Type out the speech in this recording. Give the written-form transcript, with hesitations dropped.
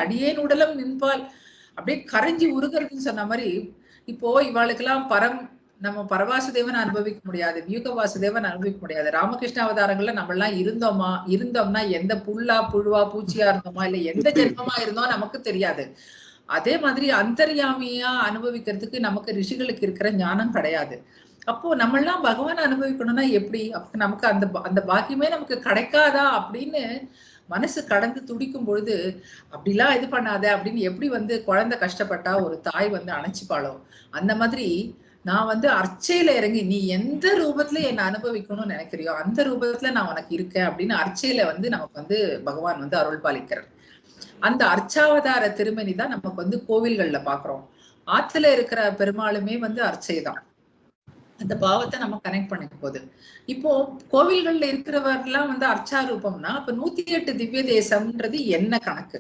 அடியேன் உடலம் நின்பால் அப்படியே கரைஞ்சி உருகிறதுன்னு சொன்ன மாதிரி, இப்போ இவாளுக்கெல்லாம் நம்ம பரவாசுதேவன் அனுபவிக்க முடியாது, வியூக வாசுதேவன் அனுபவிக்க முடியாது. ராமகிருஷ்ண அவதாரங்கள்ல நம்ம எல்லாம் இருந்தோம்னா எந்த புல்லா புழுவா பூச்சியா இருந்தோமா இல்ல எந்த ஜென்மமா இருந்தோம் நமக்கு தெரியாது. அதே மாதிரி அந்தர்யாமியா அனுபவிக்கிறதுக்கு நமக்கு ரிஷிகளுக்கு இருக்கிற ஞானம் கிடையாது. அப்போ நம்ம எல்லாம் பகவான் அனுபவிக்கணும்னா எப்படி? நமக்கு அந்த பாக்கியமே நமக்கு கிடைக்காதா அப்படின்னு மனசு கடந்து துடிக்கும் பொழுது, அப்படிலாம் இது பண்ணாத அப்படின்னு எப்படி குழந்தை கஷ்டப்பட்டா ஒரு தாய் அணைச்சிப்பாளோ, அந்த மாதிரி நான் அர்ச்சையில இறங்கி நீ எந்த ரூபத்துல என்ன அனுபவிக்கணும்னு நினைக்கிறியோ அந்த ரூபத்துல நான் உனக்கு இருக்கேன் அப்படின்னு அர்ச்சையில நமக்கு பகவான் அருள் பாலிக்கிறார். அந்த அர்ச்சாவதார திருமணி தான் நமக்கு கோவில்கள்ல பாக்குறோம். ஆத்துல இருக்கிற பெருமாளுமே அர்ச்சை தான். அந்த பாவத்தை நம்ம கனெக்ட் பண்ணிக்க போகுது. இப்போ கோவில்கள்ல இருக்கிறவர்லாம் அர்ச்சா ரூபம்னா அப்ப 108 திவ்ய தேசம்ன்றது என்ன கணக்கு?